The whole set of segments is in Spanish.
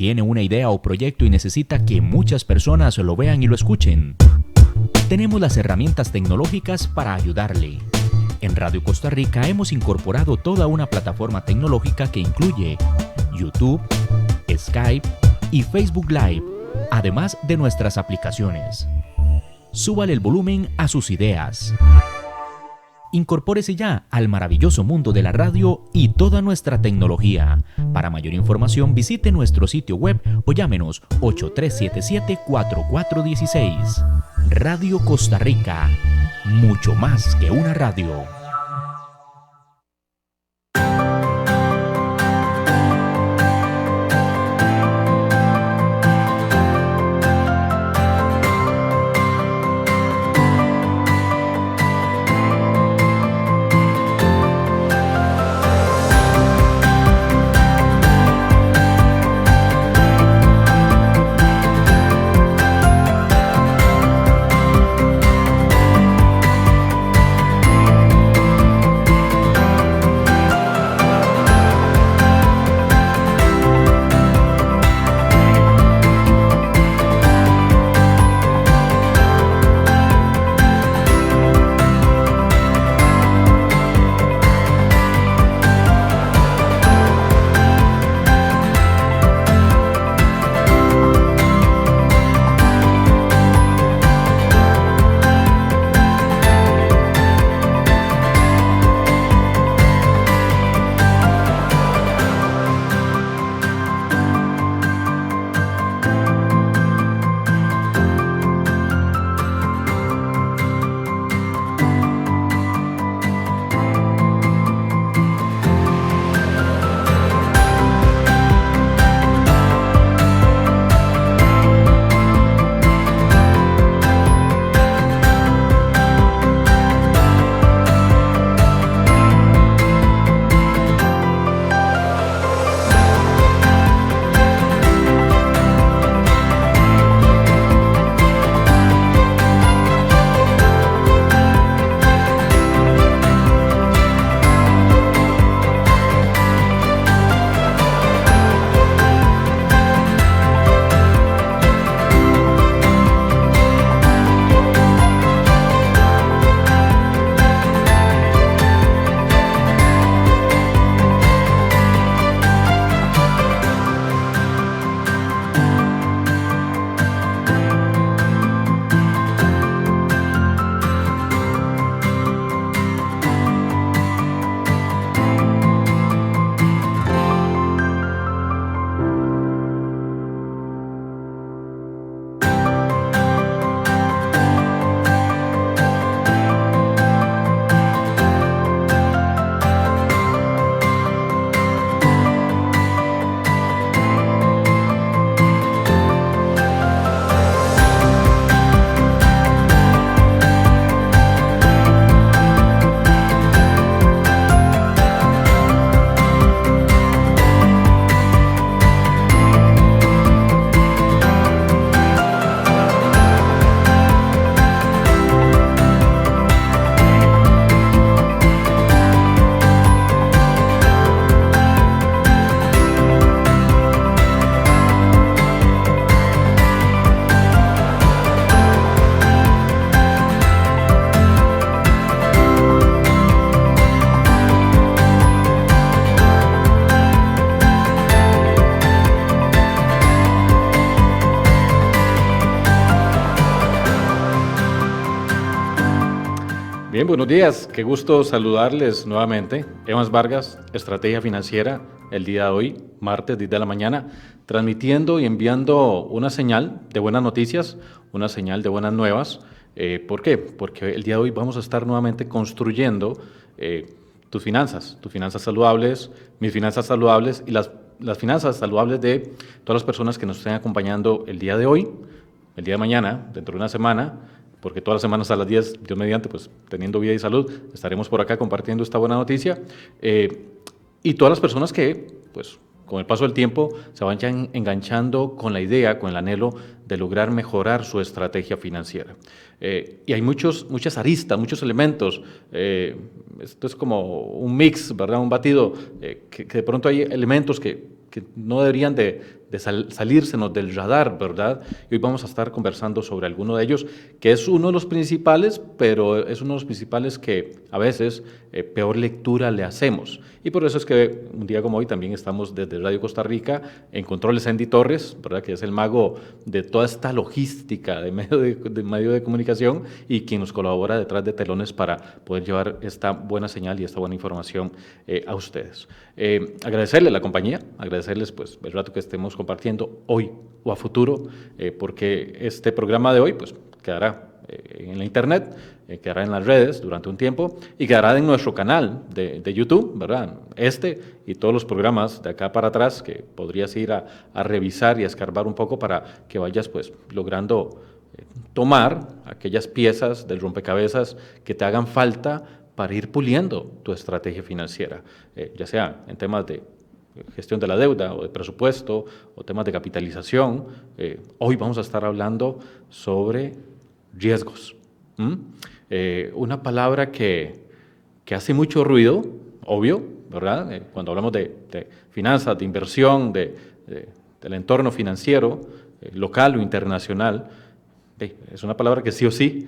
¿Tiene una idea o proyecto y necesita que muchas personas lo vean y lo escuchen? Tenemos las herramientas tecnológicas para ayudarle. En Radio Costa Rica hemos incorporado toda una plataforma tecnológica que incluye YouTube, Skype y Facebook Live, además de nuestras aplicaciones. Súbale el volumen a sus ideas. Incorpórese ya al maravilloso mundo de la radio y toda nuestra tecnología. Para mayor información visite nuestro sitio web o llámenos 8377-4416. Radio Costa Rica, mucho más que una radio. Bien, buenos días. Qué gusto saludarles nuevamente. Evans Vargas, Estrategia Financiera, el día de hoy, martes, 10 de la mañana, transmitiendo y enviando una señal de buenas noticias, una señal de buenas nuevas. ¿Por qué? Porque el día de hoy vamos a estar nuevamente construyendo tus finanzas saludables, mis finanzas saludables y las finanzas saludables de todas las personas que nos estén acompañando el día de hoy, el día de mañana, dentro de una semana, porque todas las semanas a las 10, Dios mediante, pues teniendo vida y salud, estaremos por acá compartiendo esta buena noticia. Y todas las personas que, pues, con el paso del tiempo, se vayan enganchando con la idea, con el anhelo de lograr mejorar su estrategia financiera. Y hay muchas aristas, muchos elementos. Esto es como un mix, ¿verdad? Un batido, que de pronto hay elementos que no deberían de salírsenos del radar, ¿verdad? Y hoy vamos a estar conversando sobre alguno de ellos, que es uno de los principales, pero es uno de los principales que a veces peor lectura le hacemos. Y por eso es que un día como hoy también estamos desde Radio Costa Rica en controles Andy Torres, ¿verdad? Que es el mago de toda esta logística de medio de comunicación y quien nos colabora detrás de telones para poder llevar esta buena señal y esta buena información a ustedes. Agradecerle la compañía, agradecerles pues el rato que estemos compartiendo hoy o a futuro, porque este programa de hoy pues quedará en la internet, quedará en las redes durante un tiempo y quedará en nuestro canal de YouTube, ¿verdad? Y todos los programas de acá para atrás que podrías ir a revisar y a escarbar un poco para que vayas pues logrando tomar aquellas piezas del rompecabezas que te hagan falta para ir puliendo tu estrategia financiera, ya sea en temas de gestión de la deuda o de presupuesto o temas de capitalización. Hoy vamos a estar hablando sobre riesgos. Una palabra que hace mucho ruido, obvio, ¿verdad? Cuando hablamos de finanzas, de inversión, del entorno financiero, local o internacional, es una palabra que sí o sí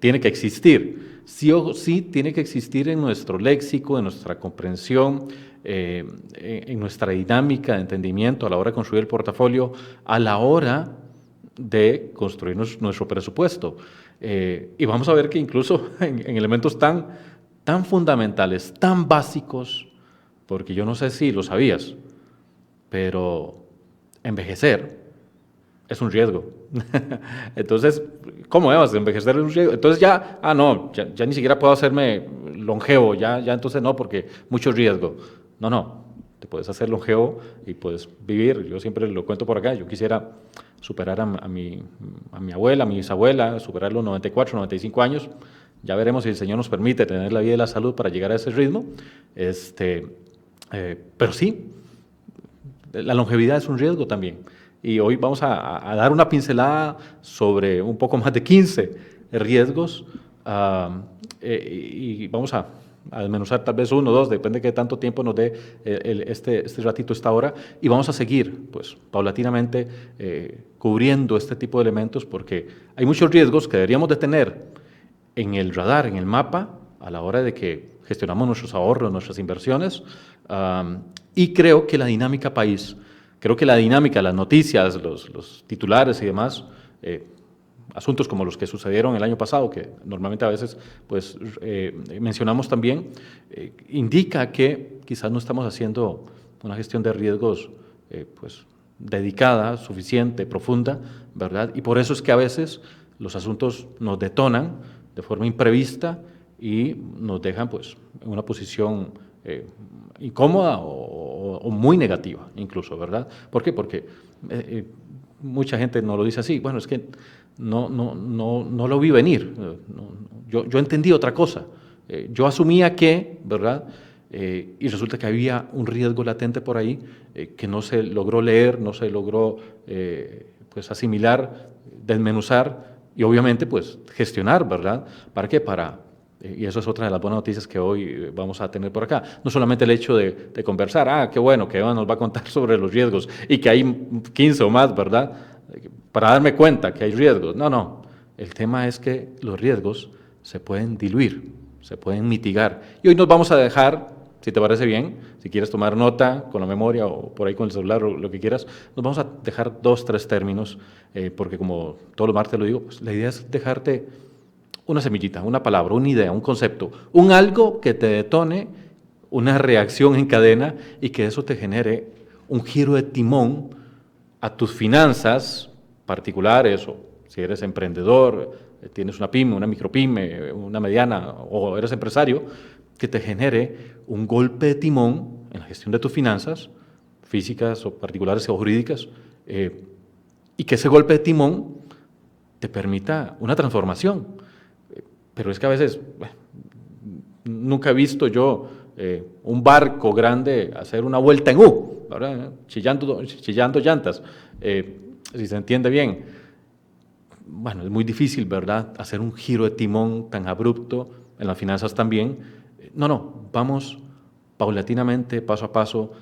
tiene que existir. Sí o sí tiene que existir en nuestro léxico, en nuestra comprensión, en nuestra dinámica de entendimiento a la hora de construir el portafolio, a la hora de construir nuestro presupuesto. Y vamos a ver que incluso en elementos tan fundamentales, tan básicos, porque yo no sé si lo sabías, pero envejecer es un riesgo. Entonces, ¿cómo vas? Envejecer es un riesgo. Entonces ya ni siquiera puedo hacerme longevo, ya entonces no, porque mucho riesgo. No, te puedes hacer longevo y puedes vivir. Yo siempre lo cuento por acá, yo quisiera superar a mi abuela, a mi bisabuela, superar los 94, 95 años. Ya veremos si el Señor nos permite tener la vida y la salud para llegar a ese ritmo. Pero sí, la longevidad es un riesgo también. Y hoy vamos a dar una pincelada sobre un poco más de 15 riesgos y vamos a desmenuzar tal vez uno o dos, depende de qué tanto tiempo nos dé este ratito, esta hora, y vamos a seguir pues paulatinamente cubriendo este tipo de elementos porque hay muchos riesgos que deberíamos de tener en el radar, en el mapa, a la hora de que gestionamos nuestros ahorros, nuestras inversiones, y creo que la dinámica país, las noticias, los titulares y demás, asuntos como los que sucedieron el año pasado, que normalmente a veces pues, mencionamos también, indica que quizás no estamos haciendo una gestión de riesgos pues, dedicada, suficiente, profunda, ¿verdad? Y por eso es que a veces los asuntos nos detonan de forma imprevista y nos dejan pues, en una posición incómoda o muy negativa incluso, ¿verdad? ¿Por qué? Porque mucha gente no lo dice así, bueno, es que no lo vi venir, yo entendí otra cosa, yo asumía que, ¿verdad? Y resulta que había un riesgo latente por ahí que no se logró leer, no se logró pues asimilar, desmenuzar y obviamente pues gestionar, ¿verdad? ¿Para qué? Y eso es otra de las buenas noticias que hoy vamos a tener por acá. No solamente el hecho de conversar, qué bueno, que Eva nos va a contar sobre los riesgos y que hay 15 o más, ¿verdad? Para darme cuenta que hay riesgos. No, el tema es que los riesgos se pueden diluir, se pueden mitigar. Y hoy nos vamos a dejar, si te parece bien, si quieres tomar nota con la memoria o por ahí con el celular o lo que quieras, nos vamos a dejar 2, 3 términos, porque como todos los martes lo digo, pues la idea es dejarte una semillita, una palabra, una idea, un concepto, un algo que te detone una reacción en cadena y que eso te genere un giro de timón a tus finanzas particulares o si eres emprendedor, tienes una pyme, una micropyme, una mediana o eres empresario, que te genere un golpe de timón en la gestión de tus finanzas, físicas o particulares o jurídicas, y que ese golpe de timón te permita una transformación. Pero es que a veces, nunca he visto yo un barco grande hacer una vuelta en U, ¿verdad? Chillando llantas, si se entiende bien. Bueno, es muy difícil, ¿verdad?, hacer un giro de timón tan abrupto, en las finanzas también. No, vamos paulatinamente, paso a paso,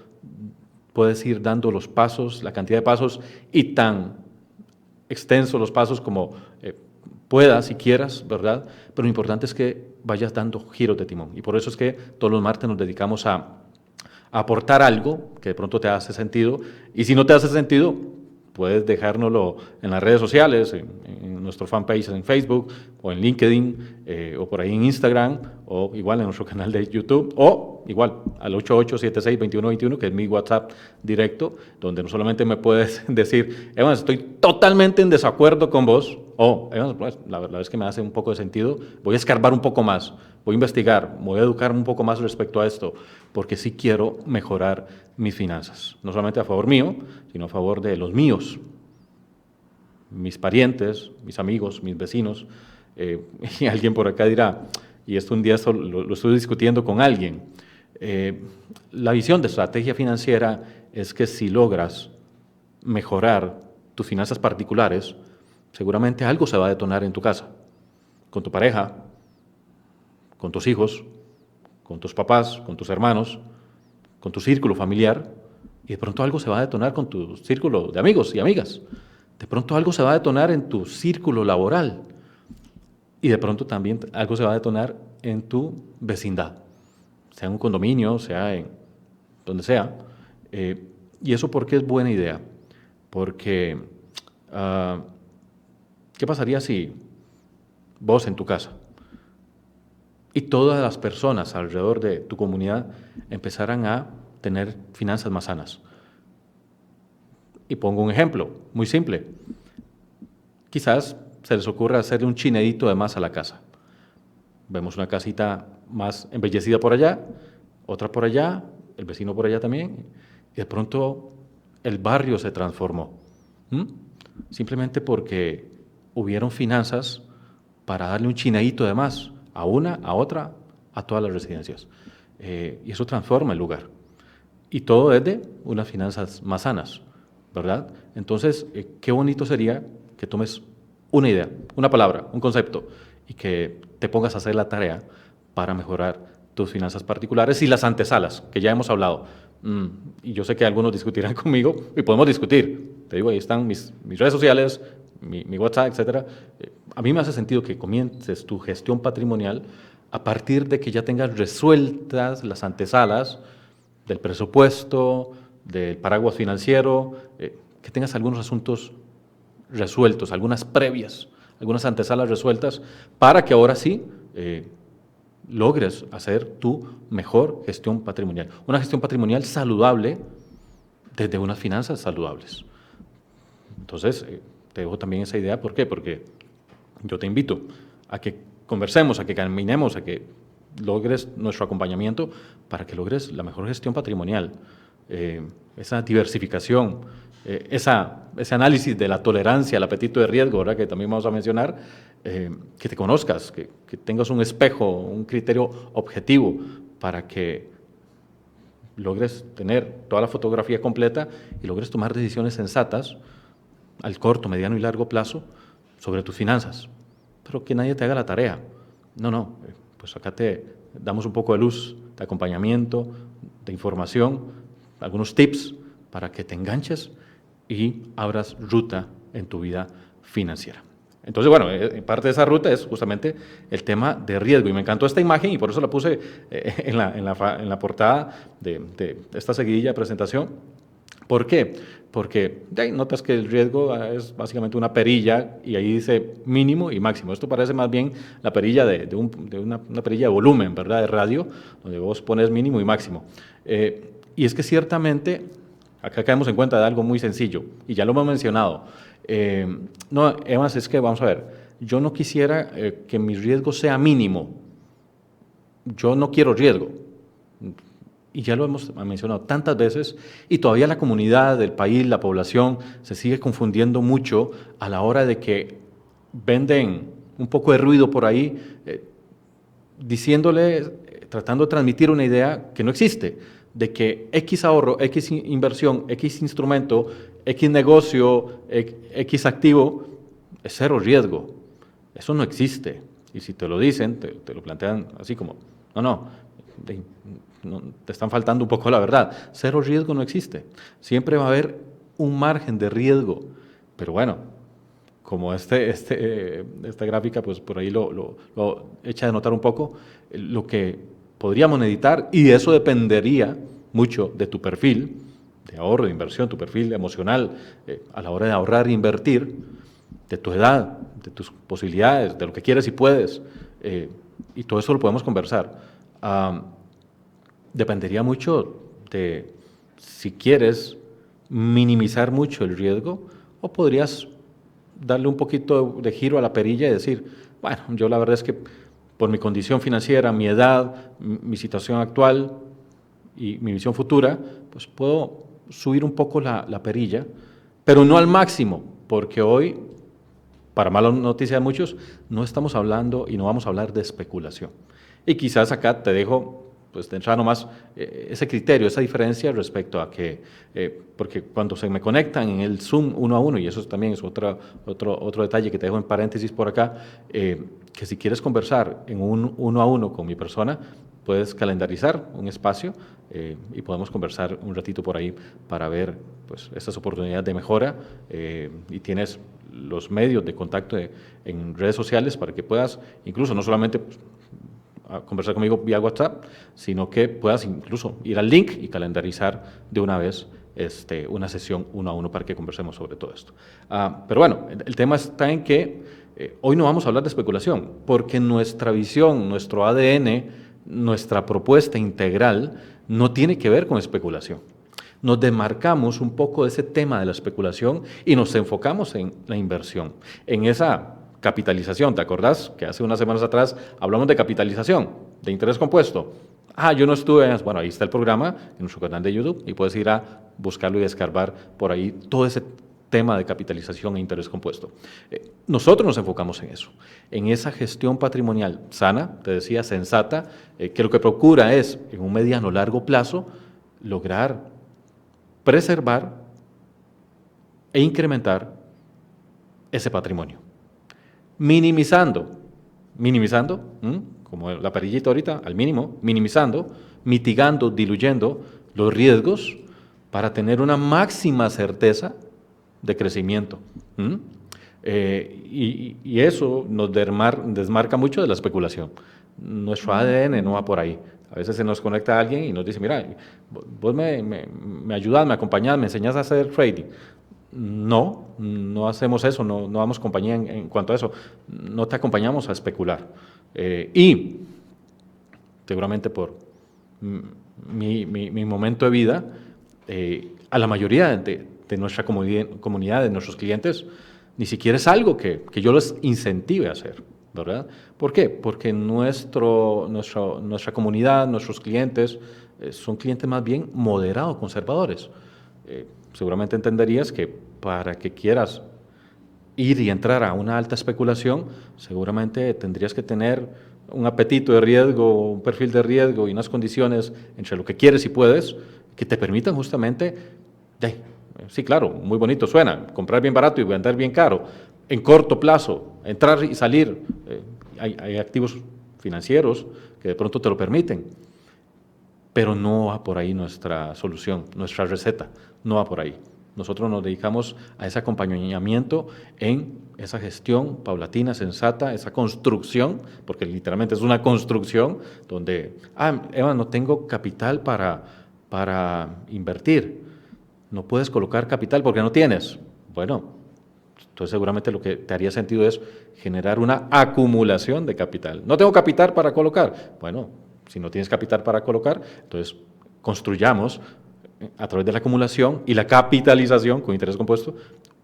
puedes ir dando los pasos, la cantidad de pasos y tan extensos los pasos como puedas y quieras, ¿verdad? Pero lo importante es que vayas dando giros de timón. Y por eso es que todos los martes nos dedicamos a aportar algo que de pronto te hace sentido. Y si no te hace sentido, puedes dejárnoslo en las redes sociales, en nuestro fanpage en Facebook o en LinkedIn o por ahí en Instagram o igual en nuestro canal de YouTube o igual al 8876-2121, que es mi WhatsApp directo, donde no solamente me puedes decir, Evans, estoy totalmente en desacuerdo con vos, o Evans, pues, la verdad es que me hace un poco de sentido, voy a escarbar un poco más, voy a investigar, me voy a educar un poco más respecto a esto, porque sí quiero mejorar mis finanzas, no solamente a favor mío, sino a favor de los míos, mis parientes, mis amigos, mis vecinos. Y alguien por acá dirá, y esto un día lo estoy discutiendo con alguien, la visión de estrategia financiera es que si logras mejorar tus finanzas particulares, seguramente algo se va a detonar en tu casa, con tu pareja, con tus hijos, con tus papás, con tus hermanos, con tu círculo familiar, y de pronto algo se va a detonar con tu círculo de amigos y amigas. De pronto algo se va a detonar en tu círculo laboral, y de pronto también algo se va a detonar en tu vecindad, sea en un condominio, sea en donde sea. ¿Y eso por qué es buena idea? Porque, ¿qué pasaría si vos en tu casa y todas las personas alrededor de tu comunidad empezaran a tener finanzas más sanas? Y pongo un ejemplo muy simple. Quizás se les ocurra hacerle un chineadito de más a la casa. Vemos una casita más embellecida por allá, otra por allá, el vecino por allá también, y de pronto el barrio se transformó. Simplemente porque hubieron finanzas para darle un chineadito de más a una, a otra, a todas las residencias. Y eso transforma el lugar. Y todo desde unas finanzas más sanas, ¿verdad? Entonces, qué bonito sería que tomes una idea, una palabra, un concepto, y que te pongas a hacer la tarea para mejorar tus finanzas particulares y las antesalas, que ya hemos hablado. Y yo sé que algunos discutirán conmigo y podemos discutir. Te digo, ahí están mis redes sociales, mi WhatsApp, etc. A mí me hace sentido que comiences tu gestión patrimonial a partir de que ya tengas resueltas las antesalas del presupuesto, del paraguas financiero, que tengas algunos asuntos resueltos, algunas previas, algunas antesalas resueltas, para que ahora sí logres hacer tu mejor gestión patrimonial. Una gestión patrimonial saludable desde unas finanzas saludables. Entonces, te dejo también esa idea. ¿Por qué? Porque yo te invito a que conversemos, a que caminemos, a que logres nuestro acompañamiento para que logres la mejor gestión patrimonial, esa diversificación, ese análisis de la tolerancia al apetito de riesgo, ¿verdad?, que también vamos a mencionar, que te conozcas, que tengas un espejo, un criterio objetivo para que logres tener toda la fotografía completa y logres tomar decisiones sensatas al corto, mediano y largo plazo sobre tus finanzas, pero que nadie te haga la tarea. No, pues acá te damos un poco de luz, de acompañamiento, de información, algunos tips para que te enganches y abras ruta en tu vida financiera. Entonces, bueno, parte de esa ruta es justamente el tema de riesgo, y me encantó esta imagen y por eso la puse en la portada de esta seguidilla de presentación. ¿Por qué? Porque notas que el riesgo es básicamente una perilla y ahí dice mínimo y máximo. Esto parece más bien la perilla de una perilla de volumen, ¿verdad?, de radio, donde vos pones mínimo y máximo. Y es que ciertamente acá caemos en cuenta de algo muy sencillo, y ya lo hemos mencionado. No, Evans, es que vamos a ver, yo no quisiera que mi riesgo sea mínimo. Yo no quiero riesgo. Y ya lo hemos mencionado tantas veces, y todavía la comunidad, el país, la población se sigue confundiendo mucho a la hora de que venden un poco de ruido por ahí, diciéndole, tratando de transmitir una idea que no existe, de que X ahorro, X inversión, X instrumento, X negocio, X activo es cero riesgo. Eso no existe. Y si te lo dicen, te lo plantean así como, no, no, te están faltando un poco la verdad. Cero riesgo no existe. Siempre va a haber un margen de riesgo. Pero bueno, como esta gráfica, pues por ahí lo echa de notar un poco, lo que podríamos necesitar, y eso dependería mucho de tu perfil de ahorro, de inversión, tu perfil emocional, a la hora de ahorrar e invertir, de tu edad, de tus posibilidades, de lo que quieres y puedes, y todo eso lo podemos conversar. Dependería mucho de si quieres minimizar mucho el riesgo o podrías darle un poquito de giro a la perilla y decir, bueno, yo la verdad es que por mi condición financiera, mi edad, mi situación actual y mi visión futura, pues puedo subir un poco la perilla, pero no al máximo, porque hoy, para mala noticia de muchos, no estamos hablando y no vamos a hablar de especulación. Y quizás acá te dejo, pues de entrada nomás, ese criterio, esa diferencia respecto a que, porque cuando se me conectan en el Zoom 1 a 1, y eso también es otro detalle que te dejo en paréntesis por acá, que si quieres conversar en un 1 a 1 con mi persona, puedes calendarizar un espacio y podemos conversar un ratito por ahí para ver pues, estas oportunidades de mejora y tienes los medios de contacto en redes sociales para que puedas, incluso no solamente pues, a conversar conmigo vía WhatsApp, sino que puedas incluso ir al link y calendarizar de una vez una sesión 1 a 1 para que conversemos sobre todo esto. Pero bueno, el tema está en que hoy no vamos a hablar de especulación, porque nuestra visión, nuestro ADN, nuestra propuesta integral no tiene que ver con especulación. Nos demarcamos un poco de ese tema de la especulación y nos enfocamos en la inversión, en esa capitalización. ¿Te acordás que hace unas semanas atrás hablamos de capitalización, de interés compuesto? Yo no estuve, bueno, ahí está el programa en nuestro canal de YouTube y puedes ir a buscarlo y escarbar por ahí todo ese tema de capitalización e interés compuesto. Nosotros nos enfocamos en eso, en esa gestión patrimonial sana, te decía, sensata, que lo que procura es, en un mediano largo plazo, lograr preservar e incrementar ese patrimonio. Minimizando, como la perillita ahorita, al mínimo, minimizando, mitigando, diluyendo los riesgos para tener una máxima certeza de crecimiento. Y eso nos desmarca mucho de la especulación. Nuestro ADN no va por ahí. A veces se nos conecta alguien y nos dice, mira, vos me ayudás, me acompañás, me enseñás a hacer trading. No hacemos eso, no damos compañía en cuanto a eso. No te acompañamos a especular. Y seguramente por mi momento de vida, a la mayoría de nuestra comunidad, de nuestros clientes, ni siquiera es algo que yo les incentive a hacer, ¿verdad? ¿Por qué? Porque nuestra comunidad, nuestros clientes, son clientes más bien moderados, conservadores. Seguramente entenderías que para que quieras ir y entrar a una alta especulación, seguramente tendrías que tener un apetito de riesgo, un perfil de riesgo y unas condiciones entre lo que quieres y puedes que te permitan justamente, sí, claro, muy bonito suena, comprar bien barato y vender bien caro, en corto plazo, entrar y salir, hay activos financieros que de pronto te lo permiten, pero no va por ahí nuestra solución, nuestra receta, no va por ahí. Nosotros nos dedicamos a ese acompañamiento en esa gestión paulatina, sensata, esa construcción, porque literalmente es una construcción donde, Eva, no tengo capital para invertir. No puedes colocar capital porque no tienes. Bueno, entonces seguramente lo que te haría sentido es generar una acumulación de capital. No tengo capital para colocar. Bueno, si no tienes capital para colocar, entonces construyamos a través de la acumulación y la capitalización con interés compuesto,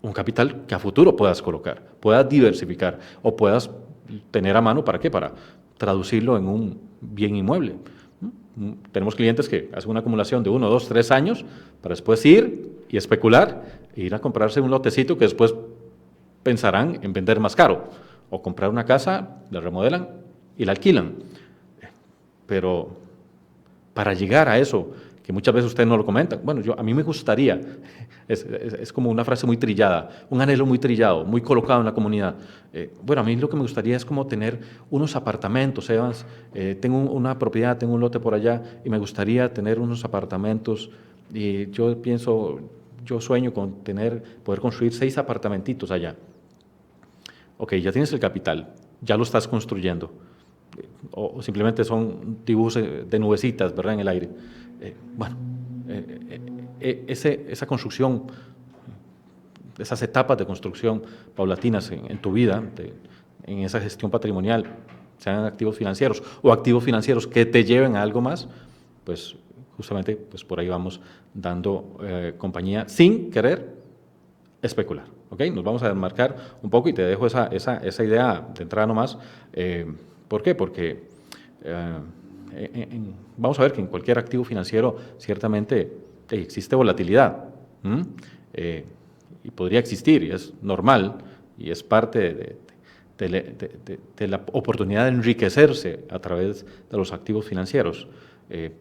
un capital que a futuro puedas colocar, puedas diversificar o puedas tener a mano, ¿para qué? Para traducirlo en un bien inmueble. Tenemos clientes que hacen una acumulación de 1, 2, 3 años para después ir y especular e ir a comprarse un lotecito que después pensarán en vender más caro o comprar una casa, la remodelan y la alquilan. Pero para llegar a eso que muchas veces ustedes no lo comentan. Bueno, a mí me gustaría, es como una frase muy trillada, un anhelo muy trillado, muy colocado en la comunidad. Bueno, a mí lo que me gustaría es como tener unos apartamentos, Evans. Tengo una propiedad, tengo un lote por allá y me gustaría tener unos apartamentos. Y yo sueño con poder construir 6 apartamentitos allá. Ok, ya tienes el capital, ya lo estás construyendo. O simplemente son dibujos de nubecitas, ¿verdad?, en el aire. Esa construcción, esas etapas de construcción paulatinas en tu vida, en esa gestión patrimonial, sean activos financieros o activos financieros que te lleven a algo más, pues justamente pues por ahí vamos dando compañía sin querer especular. ¿Okay? Nos vamos a desmarcar un poco y te dejo esa idea de entrada nomás. ¿Por qué? Porque vamos a ver que en cualquier activo financiero ciertamente existe volatilidad y podría existir, y es normal, y es parte de la oportunidad de enriquecerse a través de los activos financieros.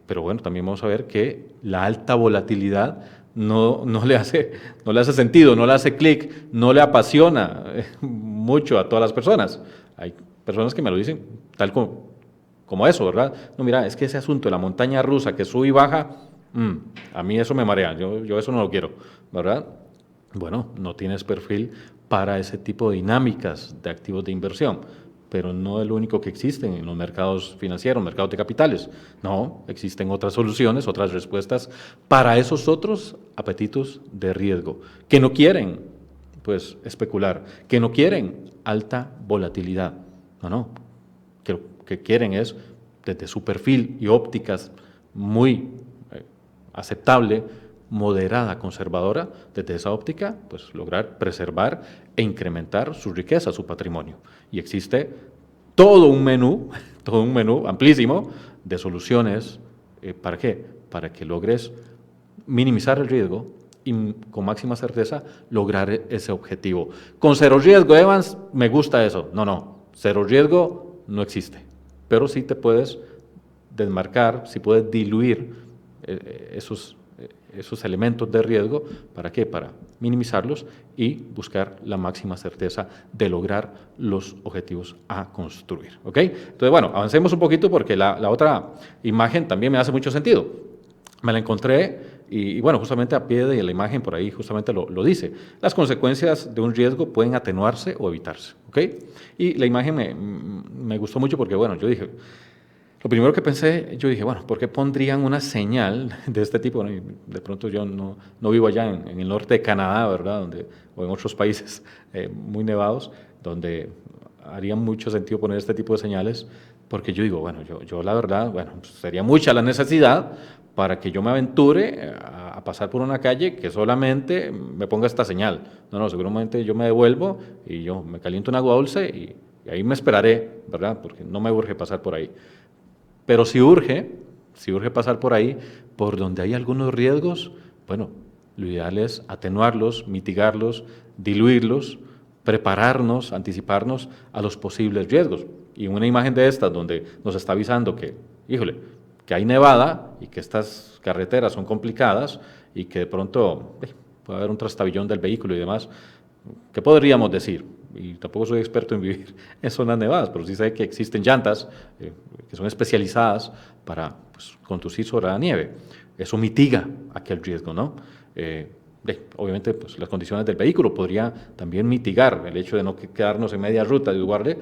Pero bueno, también vamos a ver que la alta volatilidad no le hace sentido, no le hace clic, no le apasiona mucho a todas las personas. Hay personas que me lo dicen tal como eso, ¿verdad? No, mira, es que ese asunto de la montaña rusa que sube y baja, a mí eso me marea, yo eso no lo quiero, ¿verdad? Bueno, no tienes perfil para ese tipo de dinámicas de activos de inversión, pero no es lo único que existen en los mercados financieros, mercados de capitales. No, existen otras soluciones, otras respuestas para esos otros apetitos de riesgo, que no quieren, pues, especular, que no quieren alta volatilidad. No, que lo que quieren es, desde su perfil y ópticas muy aceptable, moderada, conservadora, desde esa óptica, pues lograr preservar e incrementar su riqueza, su patrimonio. Y existe todo un menú amplísimo de soluciones. ¿Para qué? Para que logres minimizar el riesgo y con máxima certeza lograr ese objetivo. Con cero riesgo, Evans, me gusta eso. No, cero riesgo no existe. Pero sí te puedes desmarcar, sí puedes diluir esos elementos de riesgo. ¿Para qué? Para minimizarlos y buscar la máxima certeza de lograr los objetivos a construir. ¿Ok? Entonces, bueno, avancemos un poquito porque la otra imagen también me hace mucho sentido. Me la encontré y bueno, justamente a pie de la imagen por ahí justamente lo dice. Las consecuencias de un riesgo pueden atenuarse o evitarse. ¿Ok? Y la imagen me gustó mucho porque, bueno, yo dije... Lo primero que pensé, yo dije, bueno, ¿por qué pondrían una señal de este tipo? Bueno, de pronto yo no vivo allá en el norte de Canadá, ¿verdad? O en otros países muy nevados, donde haría mucho sentido poner este tipo de señales, porque yo digo, bueno, yo la verdad, bueno, pues sería mucha la necesidad para que yo me aventure a pasar por una calle que solamente me ponga esta señal. No, seguramente yo me devuelvo y yo me caliento un agua dulce y ahí me esperaré, ¿verdad? Porque no me urge pasar por ahí. Pero si urge pasar por ahí, por donde hay algunos riesgos, bueno, lo ideal es atenuarlos, mitigarlos, diluirlos, prepararnos, anticiparnos a los posibles riesgos. Y una imagen de estas donde nos está avisando que, que hay nevada y que estas carreteras son complicadas y que de pronto puede haber un trastabillón del vehículo y demás, ¿qué podríamos decir? Y tampoco soy experto en vivir en zonas nevadas, pero sí sé que existen llantas que son especializadas para conducir sobre la nieve. Eso mitiga aquel riesgo, ¿no? Obviamente, pues, las condiciones del vehículo podría también mitigar el hecho de no quedarnos en media ruta de Duarte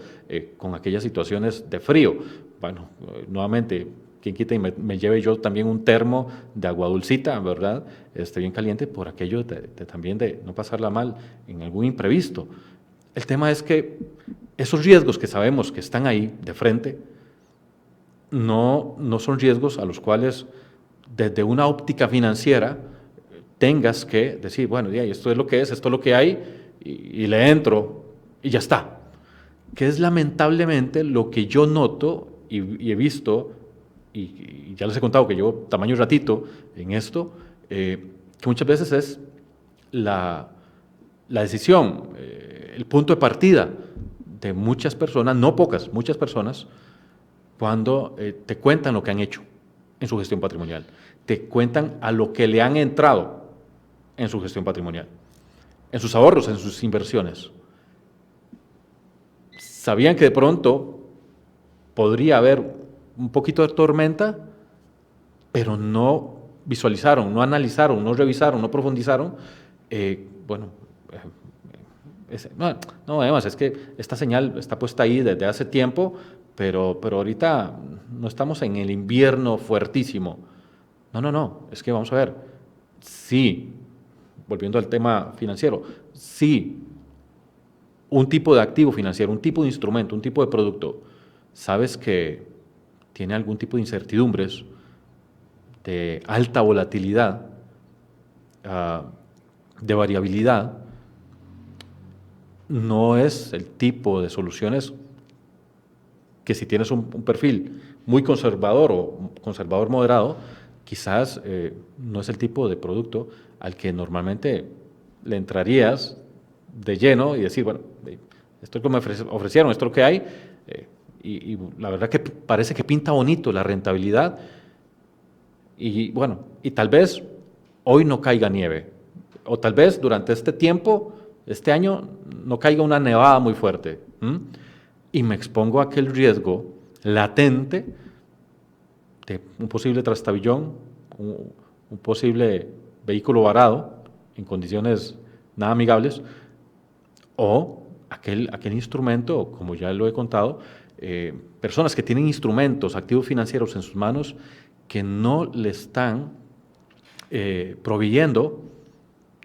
con aquellas situaciones de frío. Bueno, nuevamente, quien quita y me lleve yo también un termo de agua dulcita, ¿verdad? Bien caliente, por aquello también de no pasarla mal en algún imprevisto. El tema es que esos riesgos que sabemos que están ahí de frente no son riesgos a los cuales desde una óptica financiera tengas que decir, bueno, esto es lo que es, esto es lo que hay y le entro y ya está. Que es lamentablemente lo que yo noto y he visto, y ya les he contado que llevo tamaño ratito en esto, que muchas veces es la decisión, el punto de partida de muchas personas, no pocas, muchas personas, cuando te cuentan lo que han hecho. en su gestión patrimonial. Te cuentan a lo que le han entrado en su gestión patrimonial, en sus ahorros, en sus inversiones. Sabían que de pronto podría haber un poquito de tormenta, pero no visualizaron, no analizaron, no revisaron, no profundizaron. Además, es que esta señal está puesta ahí desde hace tiempo, pero ahorita no estamos en el invierno fuertísimo. No, es que vamos a ver, sí, volviendo al tema financiero, sí, un tipo de activo financiero, un tipo de instrumento, un tipo de producto, sabes que tiene algún tipo de incertidumbres, de alta volatilidad, de variabilidad, no es el tipo de soluciones que si tienes un perfil muy conservador o conservador moderado, quizás no es el tipo de producto al que normalmente le entrarías de lleno y decir, bueno, esto es lo que me ofrecieron, esto es lo que hay, y la verdad que parece que pinta bonito la rentabilidad, y bueno, y tal vez hoy no caiga nieve, o tal vez durante este tiempo, este año, no caiga una nevada muy fuerte, y me expongo a aquel riesgo latente de un posible trastabillón, un posible vehículo varado en condiciones nada amigables, o aquel instrumento, como ya lo he contado, personas que tienen instrumentos, activos financieros en sus manos que no le están proveyendo,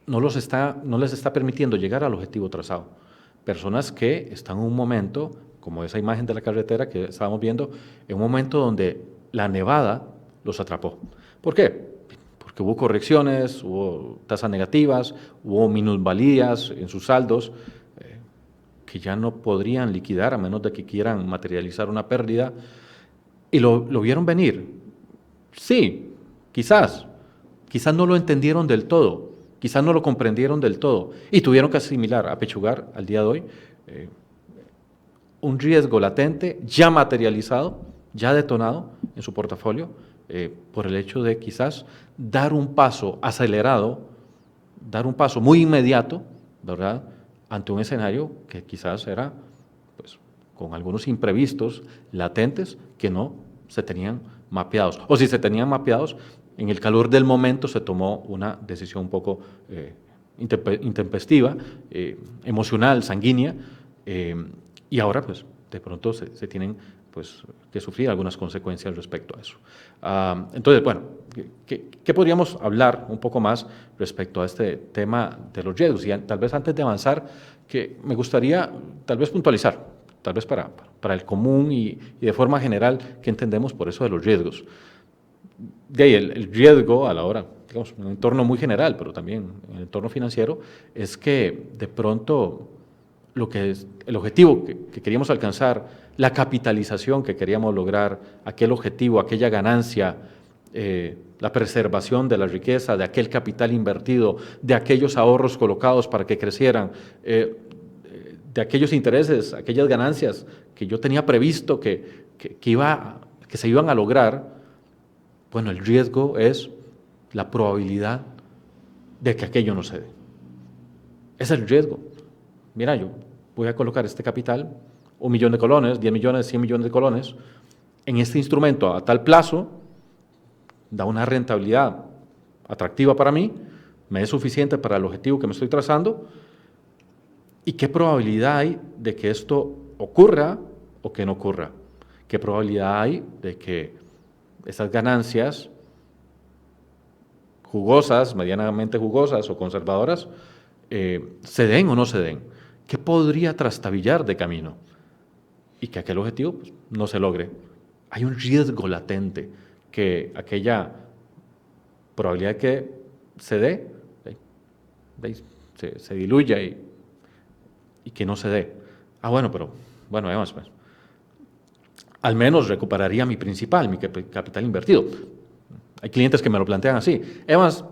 no les está permitiendo llegar al objetivo trazado. Personas que están en un momento, como esa imagen de la carretera que estábamos viendo, en un momento donde la nevada los atrapó. ¿Por qué? Porque hubo correcciones, hubo tasas negativas, hubo minusvalías en sus saldos, que ya no podrían liquidar a menos de que quieran materializar una pérdida, y lo vieron venir. Sí, quizás no lo entendieron del todo, quizás no lo comprendieron del todo, y tuvieron que asimilar, apechugar al día de hoy, un riesgo latente ya materializado, ya detonado en su portafolio, por el hecho de quizás dar un paso acelerado, dar un paso muy inmediato, ¿verdad?, ante un escenario que quizás era, pues, con algunos imprevistos latentes que no se tenían mapeados. O si se tenían mapeados, en el calor del momento se tomó una decisión un poco intempestiva, emocional, sanguínea, y ahora, pues, de pronto se tienen, pues, que sufrir algunas consecuencias respecto a eso. Entonces, bueno, ¿qué podríamos hablar un poco más respecto a este tema de los riesgos? Y tal vez antes de avanzar, que me gustaría tal vez puntualizar, tal vez para el común y de forma general, ¿qué entendemos por eso de los riesgos? De ahí el riesgo a la hora, digamos, en un entorno muy general, pero también en el entorno financiero, es que de pronto lo que es el objetivo que queríamos alcanzar, la capitalización que queríamos lograr, aquel objetivo, aquella ganancia, la preservación de la riqueza, de aquel capital invertido, de aquellos ahorros colocados para que crecieran, de aquellos intereses, aquellas ganancias que yo tenía previsto que se iban a lograr. Bueno, el riesgo es la probabilidad de que aquello no se dé. Ese es el riesgo. Mira, yo voy a colocar este capital, 1 millón de colones, 10 millones, 100 millones de colones, en este instrumento a tal plazo, da una rentabilidad atractiva para mí, me es suficiente para el objetivo que me estoy trazando, ¿y qué probabilidad hay de que esto ocurra o que no ocurra? ¿Qué probabilidad hay de que esas ganancias jugosas, medianamente jugosas o conservadoras, se den o no se den? ¿Qué podría trastabillar de camino? Y que aquel objetivo, pues, no se logre. Hay un riesgo latente que aquella probabilidad que se dé, se diluya y que no se dé. Bueno, pero, bueno, además, pues, al menos recuperaría mi principal, mi capital invertido. Hay clientes que me lo plantean así. Además,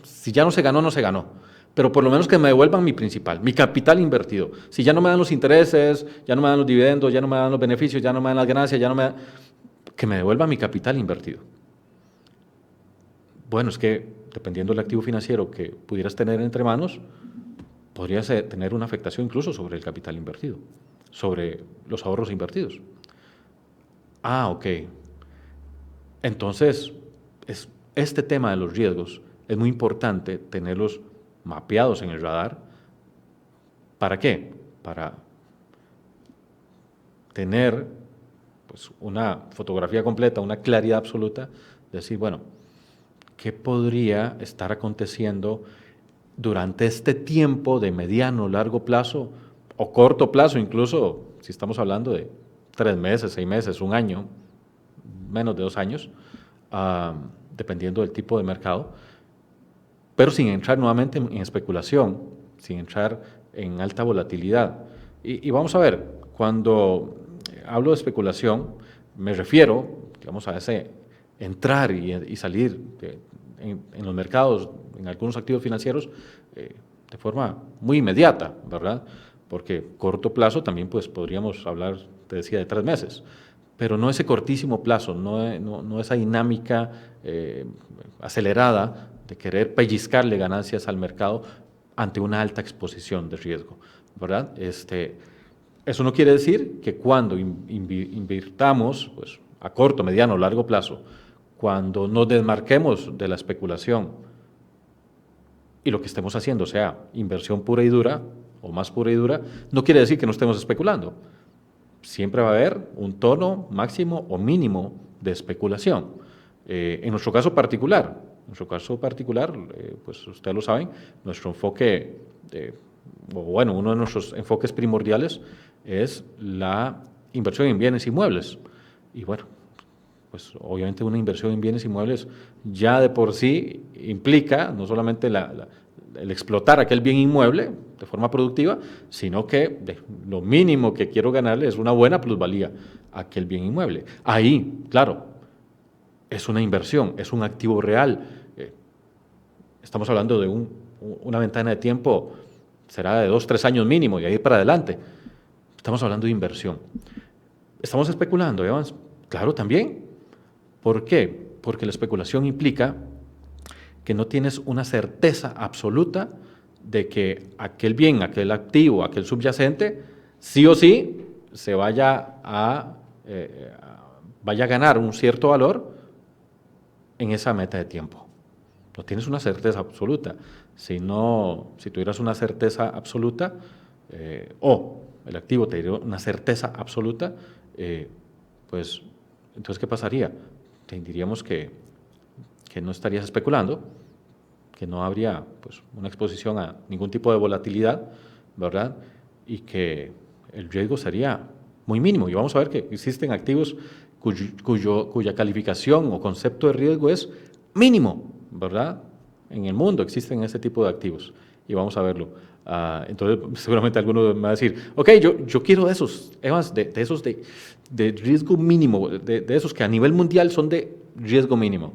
si ya no se ganó, no se ganó. Pero por lo menos que me devuelvan mi principal, mi capital invertido. Si ya no me dan los intereses, ya no me dan los dividendos, ya no me dan los beneficios, ya no me dan las ganancias, que me devuelvan mi capital invertido. Bueno, es que dependiendo del activo financiero que pudieras tener entre manos, podrías tener una afectación incluso sobre el capital invertido, sobre los ahorros invertidos. Ah, ok. Entonces, este tema de los riesgos es muy importante tenerlos mapeados en el radar. ¿Para qué? Para tener pues, una fotografía completa, una claridad absoluta, decir, bueno, ¿qué podría estar aconteciendo durante este tiempo de mediano, largo plazo o corto plazo, incluso si estamos hablando de 3 meses, 6 meses, un año, menos de 2 años, dependiendo del tipo de mercado, pero sin entrar nuevamente en especulación, sin entrar en alta volatilidad. Y vamos a ver, cuando hablo de especulación, me refiero, digamos, a ese entrar y salir en los mercados, en algunos activos financieros, de forma muy inmediata, ¿verdad? Porque corto plazo también pues, podríamos hablar, te decía, de 3 meses, pero no ese cortísimo plazo, no esa dinámica acelerada de querer pellizcarle ganancias al mercado ante una alta exposición de riesgo, ¿verdad? Eso no quiere decir que cuando invirtamos pues, a corto, mediano o largo plazo, cuando nos desmarquemos de la especulación y lo que estemos haciendo sea inversión pura y dura o más pura y dura, no quiere decir que no estemos especulando. Siempre va a haber un tono máximo o mínimo de especulación. En nuestro caso particular, pues ustedes lo saben, nuestro enfoque, uno de nuestros enfoques primordiales es la inversión en bienes inmuebles. Y bueno, pues obviamente una inversión en bienes inmuebles ya de por sí implica no solamente el explotar aquel bien inmueble de forma productiva, sino que lo mínimo que quiero ganarle es una buena plusvalía a aquel bien inmueble. Ahí, claro, es una inversión, es un activo real. Estamos hablando de una ventana de tiempo, será de 2, 3 años mínimo y ahí para adelante. Estamos hablando de inversión. ¿Estamos especulando, Evans? Claro, también. ¿Por qué? Porque la especulación implica que no tienes una certeza absoluta de que aquel bien, aquel activo, aquel subyacente, sí o sí se vaya a ganar un cierto valor en esa meta de tiempo. No tienes una certeza absoluta. Si tuvieras una certeza absoluta, o el activo te diera una certeza absoluta, pues entonces ¿qué pasaría? Te diríamos que no estarías especulando, que no habría pues, una exposición a ningún tipo de volatilidad, ¿verdad? Y que el riesgo sería muy mínimo. Y vamos a ver que existen activos cuya calificación o concepto de riesgo es mínimo, ¿verdad? En el mundo existen ese tipo de activos y vamos a verlo. Entonces, seguramente alguno me va a decir, ok, yo quiero de esos, Evans, de esos de riesgo mínimo, de esos que a nivel mundial son de riesgo mínimo.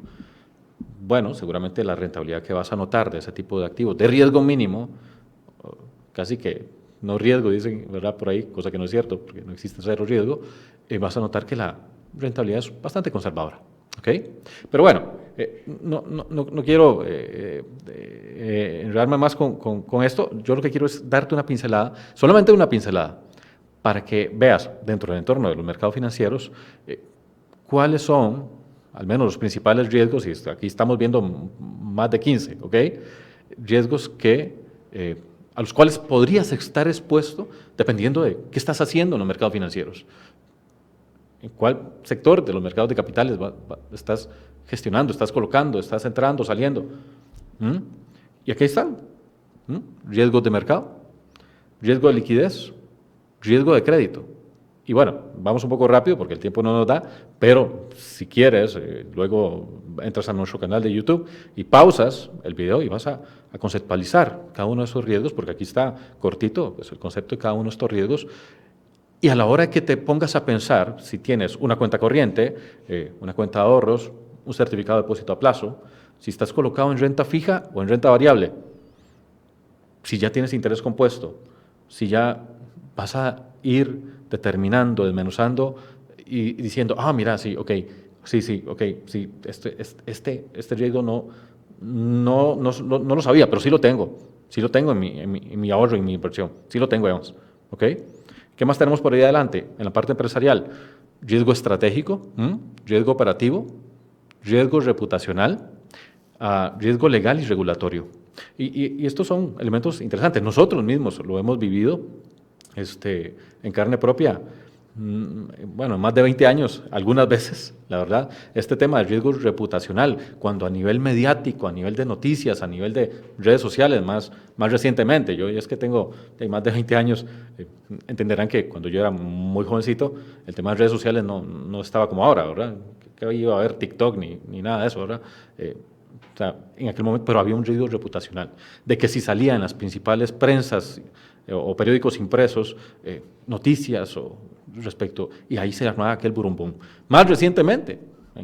Bueno, seguramente la rentabilidad que vas a notar de ese tipo de activos de riesgo mínimo, casi que no riesgo, dicen, ¿verdad? Por ahí, cosa que no es cierto, porque no existe cero riesgo, vas a notar que la rentabilidad es bastante conservadora. ¿Ok? Pero bueno, no quiero enredarme más con esto. Yo lo que quiero es darte una pincelada, solamente una pincelada, para que veas dentro del entorno de los mercados financieros cuáles son, al menos los principales riesgos, y aquí estamos viendo más de 15, ¿ok? Riesgos a los cuales podrías estar expuesto dependiendo de qué estás haciendo en los mercados financieros. ¿En cuál sector de los mercados de capitales estás gestionando, estás colocando, estás entrando, saliendo? Y aquí están. Riesgos de mercado, riesgo de liquidez, riesgo de crédito. Y bueno, vamos un poco rápido porque el tiempo no nos da, pero si quieres, luego entras a nuestro canal de YouTube y pausas el video y vas a conceptualizar cada uno de esos riesgos, porque aquí está cortito pues, el concepto de cada uno de estos riesgos. Y a la hora que te pongas a pensar, si tienes una cuenta corriente, una cuenta de ahorros, un certificado de depósito a plazo, si estás colocado en renta fija o en renta variable, si ya tienes interés compuesto, si ya vas a ir determinando, desmenuzando y diciendo, mira, sí, ok, Sí, ok, sí, este riesgo no lo sabía, pero sí lo tengo en mi ahorro, en mi inversión, sí lo tengo, Evans, ¿ok? ¿Qué más tenemos por ahí adelante? En la parte empresarial, riesgo estratégico, riesgo operativo, riesgo reputacional, riesgo legal y regulatorio. Y estos son elementos interesantes. Nosotros mismos lo hemos vivido en carne propia, bueno, más de 20 años, algunas veces, la verdad, este tema del riesgo reputacional, cuando a nivel mediático, a nivel de noticias, a nivel de redes sociales, más recientemente, yo es que tengo más de 20 años, entenderán que cuando yo era muy jovencito, el tema de redes sociales no estaba como ahora, ¿verdad? Que iba a haber TikTok ni nada de eso, ¿verdad? O sea, en aquel momento, pero había un riesgo reputacional, de que si salía en las principales prensas o periódicos impresos, noticias o respecto, y ahí se armaba aquel burumbum. Más recientemente,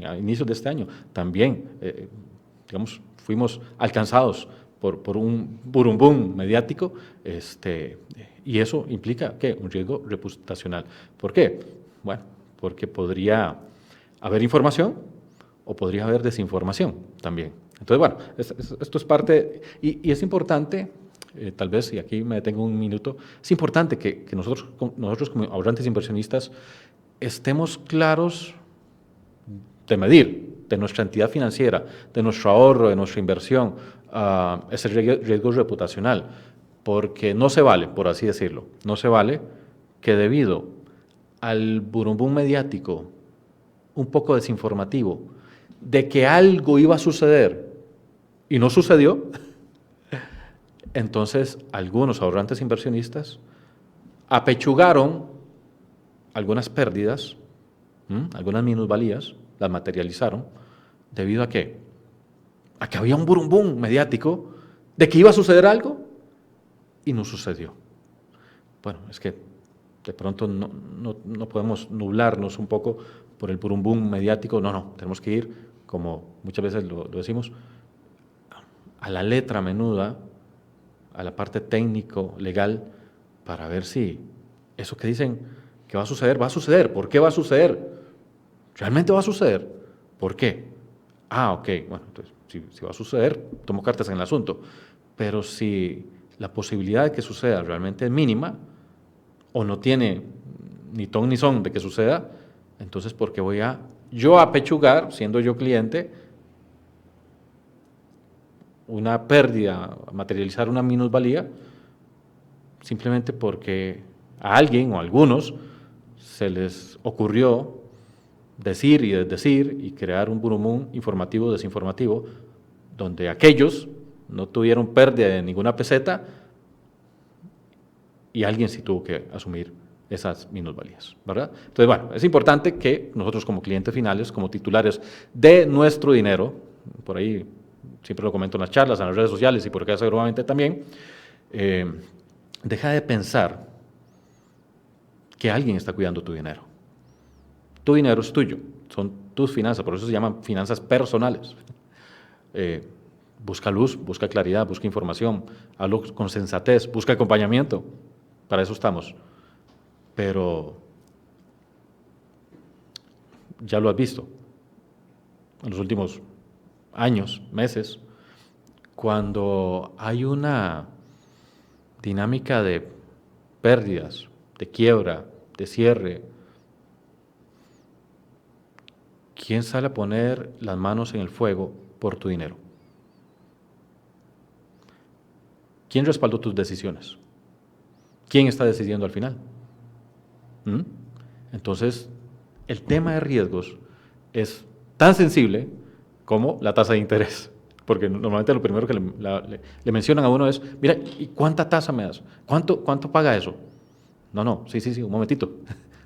a inicios de este año, también, digamos, fuimos alcanzados por un burumbum mediático, y eso implica, ¿qué? Un riesgo reputacional. ¿Por qué? Bueno, porque podría haber información o podría haber desinformación también. Entonces, bueno, esto es parte, y es importante, tal vez, y aquí me detengo un minuto, es importante que nosotros como ahorrantes inversionistas estemos claros de medir de nuestra entidad financiera, de nuestro ahorro, de nuestra inversión, ese riesgo reputacional, porque no se vale, por así decirlo, no se vale que debido al burumbum mediático, un poco desinformativo, de que algo iba a suceder y no sucedió, entonces algunos ahorrantes inversionistas apechugaron algunas pérdidas, algunas minusvalías, las materializaron, ¿debido a qué? A que había un burumbum mediático de que iba a suceder algo y no sucedió. Bueno, es que de pronto no podemos nublarnos un poco por el burumbum mediático, no, tenemos que ir, como muchas veces lo decimos, a la letra menuda, a la parte técnico, legal, para ver si eso que dicen que va a suceder. ¿Por qué va a suceder? ¿Realmente va a suceder? ¿Por qué? Ok, bueno, entonces, si va a suceder, tomo cartas en el asunto. Pero si la posibilidad de que suceda realmente es mínima, o no tiene ni ton ni son de que suceda, entonces ¿por qué voy yo a pechugar, siendo yo cliente, una pérdida, materializar una minusvalía, simplemente porque a alguien o a algunos se les ocurrió decir y desdecir y crear un burumbum informativo, desinformativo, donde aquellos no tuvieron pérdida de ninguna peseta y alguien sí tuvo que asumir esas minusvalías, ¿verdad? Entonces, bueno, es importante que nosotros como clientes finales, como titulares de nuestro dinero, por ahí siempre lo comento en las charlas, en las redes sociales y por acá seguramente también, deja de pensar que alguien está cuidando tu dinero. Tu dinero es tuyo, son tus finanzas, por eso se llaman finanzas personales. Busca luz, busca claridad, busca información, hazlo con sensatez, busca acompañamiento, para eso estamos. Pero ya lo has visto en los últimos años, meses, cuando hay una dinámica de pérdidas, de quiebra, de cierre, ¿quién sale a poner las manos en el fuego por tu dinero? ¿Quién respaldó tus decisiones? ¿Quién está decidiendo al final? Entonces, el tema de riesgos es tan sensible como la tasa de interés, porque normalmente lo primero que le mencionan a uno es, mira, ¿y cuánta tasa me das? ¿Cuánto paga eso? No, sí, un momentito.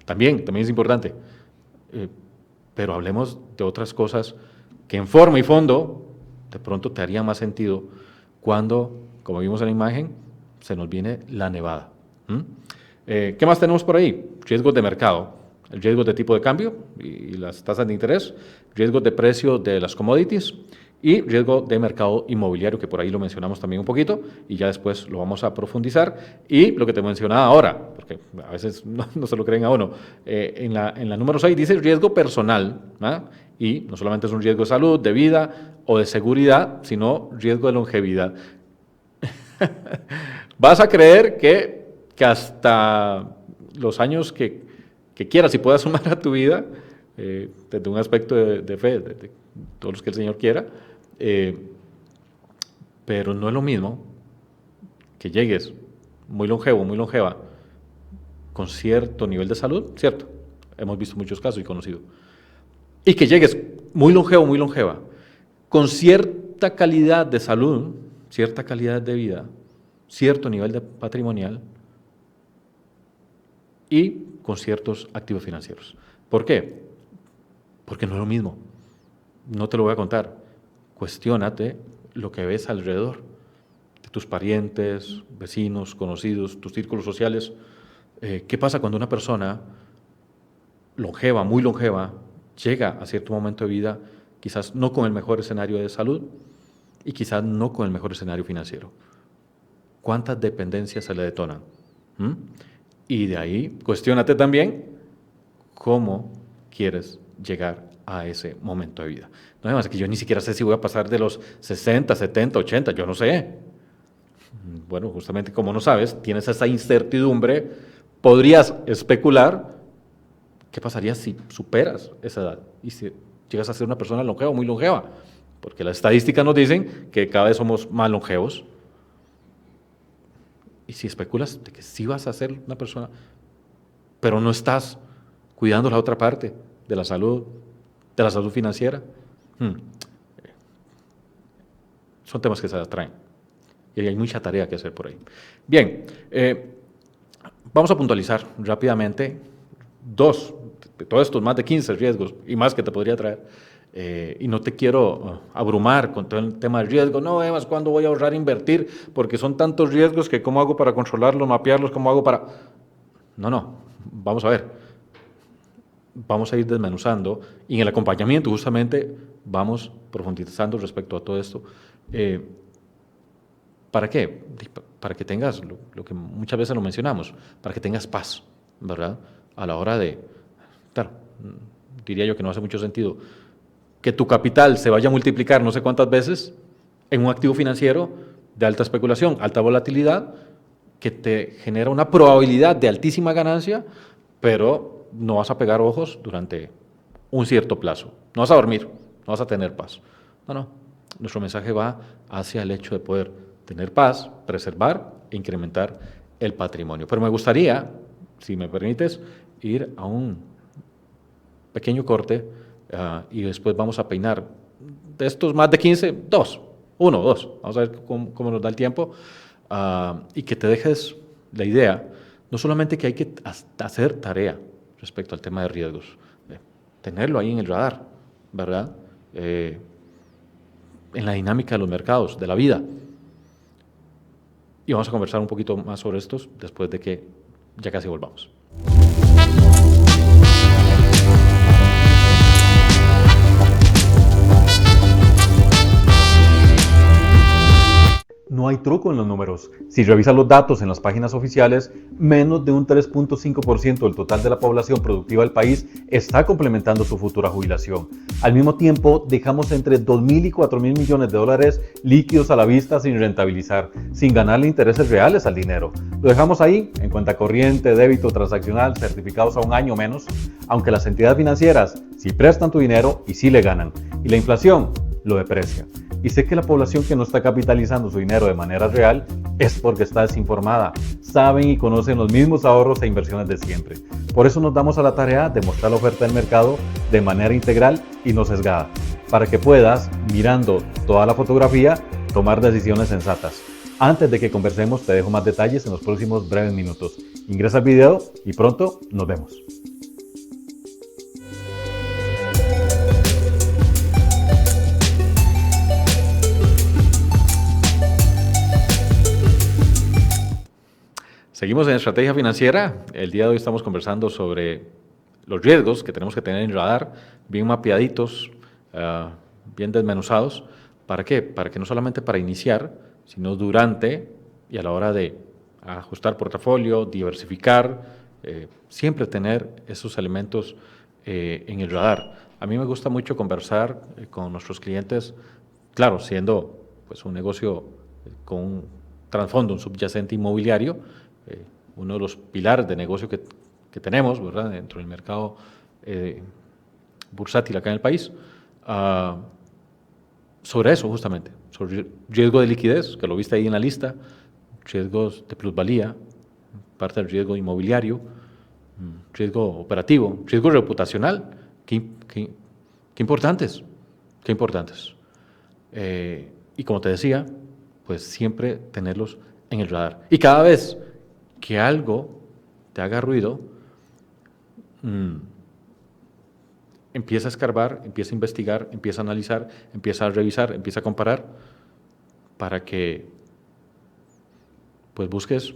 También es importante. Pero hablemos de otras cosas que en forma y fondo de pronto te haría más sentido cuando, como vimos en la imagen, se nos viene la nevada. ¿Qué más tenemos por ahí? Riesgos de mercado, el riesgo de tipo de cambio y las tasas de interés, riesgos de precio de las commodities y riesgo de mercado inmobiliario, que por ahí lo mencionamos también un poquito, y ya después lo vamos a profundizar. Y lo que te mencionaba ahora, porque a veces no se lo creen a uno, en la número 6 dice riesgo personal, ¿ah? Y no solamente es un riesgo de salud, de vida o de seguridad, sino riesgo de longevidad. Vas a creer que hasta los años que quieras y puedas sumar a tu vida, desde un aspecto de fe, de todos los que el Señor quiera, pero no es lo mismo que llegues muy longevo, muy longeva, con cierto nivel de salud, cierto, hemos visto muchos casos y conocido, y que llegues muy longevo, muy longeva, con cierta calidad de salud, cierta calidad de vida, cierto nivel de patrimonial y con ciertos activos financieros. ¿Por qué? Porque no es lo mismo. No te lo voy a contar. Cuestiónate lo que ves alrededor de tus parientes, vecinos, conocidos, tus círculos sociales. ¿Qué pasa cuando una persona longeva, muy longeva, llega a cierto momento de vida, quizás no con el mejor escenario de salud y quizás no con el mejor escenario financiero? ¿Cuántas dependencias se le detonan? Y de ahí, cuestiónate también cómo quieres llegar a ese momento de vida. No es más que yo ni siquiera sé si voy a pasar de los 60, 70, 80, yo no sé. Bueno, justamente como no sabes, tienes esa incertidumbre, podrías especular qué pasaría si superas esa edad y si llegas a ser una persona longeva o muy longeva, porque las estadísticas nos dicen que cada vez somos más longevos. Y si especulas de que sí vas a ser una persona, pero no estás cuidando la otra parte de la salud financiera, son temas que se atraen y hay mucha tarea que hacer por ahí. Bien, vamos a puntualizar rápidamente de todos estos más de 15 riesgos y más que te podría traer. Y no te quiero abrumar con todo el tema del riesgo. No, además, ¿cuándo voy a ahorrar invertir? Porque son tantos riesgos que ¿cómo hago para controlarlos, mapearlos? ¿Cómo hago para...? No, vamos a ver. Vamos a ir desmenuzando y en el acompañamiento justamente vamos profundizando respecto a todo esto. ¿Para qué? Para que tengas lo que muchas veces lo mencionamos, para que tengas paz, ¿verdad? A la hora de... Claro, diría yo que no hace mucho sentido que tu capital se vaya a multiplicar no sé cuántas veces en un activo financiero de alta especulación, alta volatilidad, que te genera una probabilidad de altísima ganancia, pero no vas a pegar ojos durante un cierto plazo. No vas a dormir, no vas a tener paz. No. Nuestro mensaje va hacia el hecho de poder tener paz, preservar e incrementar el patrimonio. Pero me gustaría, si me permites, ir a un pequeño corte y después vamos a peinar de estos más de 15, uno, dos. Vamos a ver cómo nos da el tiempo y que te dejes la idea, no solamente que hay que hacer tarea respecto al tema de riesgos, tenerlo ahí en el radar, ¿verdad? En la dinámica de los mercados, de la vida. Y vamos a conversar un poquito más sobre estos después de que ya casi volvamos. No hay truco en los números. Si revisas los datos en las páginas oficiales, menos de un 3.5% del total de la población productiva del país está complementando su futura jubilación. Al mismo tiempo, dejamos entre 2.000 y 4.000 millones de dólares líquidos a la vista sin rentabilizar, sin ganarle intereses reales al dinero. Lo dejamos ahí, en cuenta corriente, débito transaccional, certificados a un año o menos, aunque las entidades financieras sí prestan tu dinero y sí le ganan. Y la inflación lo deprecia. Y sé que la población que no está capitalizando su dinero de manera real es porque está desinformada, saben y conocen los mismos ahorros e inversiones de siempre. Por eso nos damos a la tarea de mostrar la oferta del mercado de manera integral y no sesgada, para que puedas, mirando toda la fotografía, tomar decisiones sensatas. Antes de que conversemos, te dejo más detalles en los próximos breves minutos. Ingresa al video y pronto nos vemos. Seguimos en Estrategia Financiera. El día de hoy estamos conversando sobre los riesgos que tenemos que tener en radar, bien mapeaditos, bien desmenuzados, ¿Para qué? Para que no solamente para iniciar, sino durante y a la hora de ajustar portafolio, diversificar, siempre tener esos elementos en el radar. A mí me gusta mucho conversar con nuestros clientes, claro, siendo pues un negocio con un trasfondo, un subyacente inmobiliario, uno de los pilares de negocio que tenemos, ¿verdad?, dentro del mercado bursátil acá en el país, sobre eso justamente, sobre riesgo de liquidez, que lo viste ahí en la lista, riesgos de plusvalía, parte del riesgo inmobiliario, riesgo operativo, riesgo reputacional, qué importantes, qué importantes. Y como te decía, pues siempre tenerlos en el radar. Y cada vez que algo te haga ruido, empieza a escarbar, empieza a investigar, empieza a analizar, empieza a revisar, empieza a comparar, para que pues busques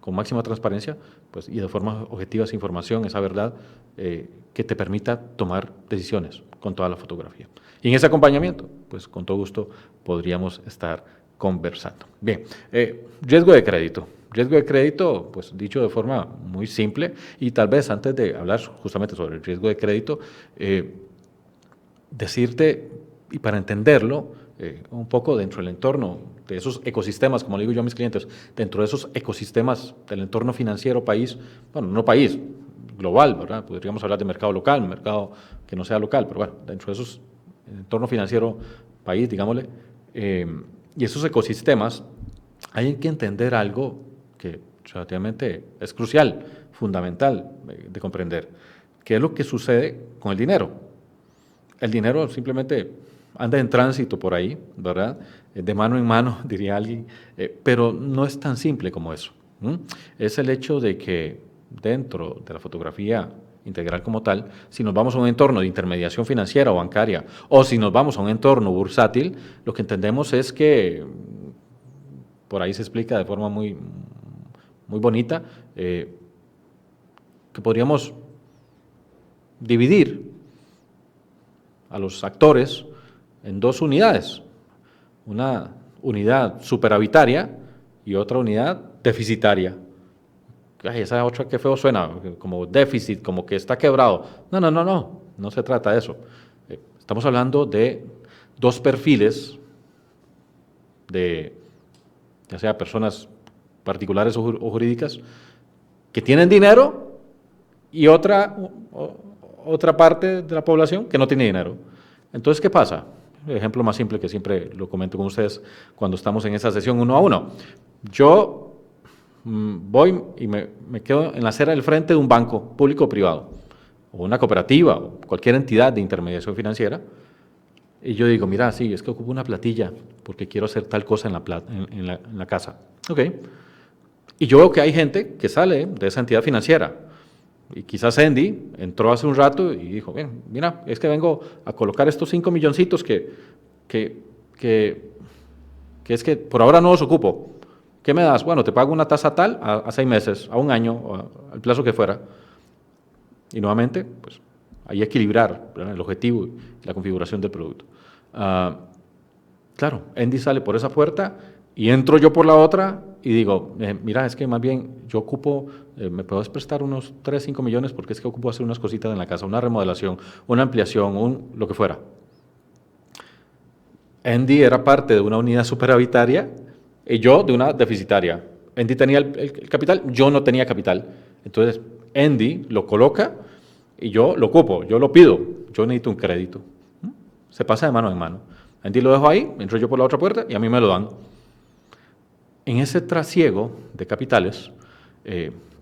con máxima transparencia pues, y de forma objetiva esa información, esa verdad que te permita tomar decisiones con toda la fotografía. Y en ese acompañamiento, pues con todo gusto podríamos estar conversando. Bien, riesgo de crédito. Riesgo de crédito, pues dicho de forma muy simple, y tal vez antes de hablar justamente sobre el riesgo de crédito, decirte, y para entenderlo, un poco dentro del entorno de esos ecosistemas, como le digo yo a mis clientes, dentro de esos ecosistemas del entorno financiero país, bueno, no país, global, ¿verdad? Podríamos hablar de mercado local, mercado que no sea local, pero bueno, dentro de esos entorno financiero país, digámosle, y esos ecosistemas, hay que entender algo que relativamente es crucial, fundamental de comprender, qué es lo que sucede con el dinero. El dinero simplemente anda en tránsito por ahí, ¿verdad? De mano en mano, diría alguien, pero no es tan simple como eso. Es el hecho de que dentro de la fotografía integral como tal, si nos vamos a un entorno de intermediación financiera o bancaria, o si nos vamos a un entorno bursátil, lo que entendemos es que, por ahí se explica de forma muy bonita, que podríamos dividir a los actores en dos unidades, una unidad superavitaria y otra unidad deficitaria. Ay, esa otra que feo suena, como déficit, como que está quebrado. No se trata de eso. Estamos hablando de dos perfiles de, ya sea personas particulares o jurídicas, que tienen dinero y otra parte de la población que no tiene dinero. Entonces, ¿qué pasa? El ejemplo más simple que siempre lo comento con ustedes cuando estamos en esa sesión 1 a 1. Yo voy y me quedo en la acera del frente de un banco público o privado, o una cooperativa, o cualquier entidad de intermediación financiera, y yo digo, mira, sí, es que ocupo una platilla porque quiero hacer tal cosa en la casa. Ok. Y yo veo que hay gente que sale de esa entidad financiera, y quizás Andy entró hace un rato y dijo, bien, mira, es que vengo a colocar estos 5 milloncitos que es que por ahora no los ocupo. ¿Qué me das? Bueno, te pago una tasa tal a 6 meses, a un año, o al plazo que fuera. Y nuevamente, pues, ahí equilibrar, ¿verdad?, el objetivo y la configuración del producto. Claro, Andy sale por esa puerta y entro yo por la otra y digo, mira, es que más bien yo ocupo, me puedes prestar unos 3, 5 millones porque es que ocupo hacer unas cositas en la casa, una remodelación, una ampliación, lo que fuera. Andy era parte de una unidad superavitaria y yo de una deficitaria. Andy tenía el capital, yo no tenía capital. Entonces, Andy lo coloca y yo lo ocupo, yo lo pido, yo necesito un crédito. Se pasa de mano en mano. Andy lo dejo ahí, entro yo por la otra puerta y a mí me lo dan. En ese trasiego de capitales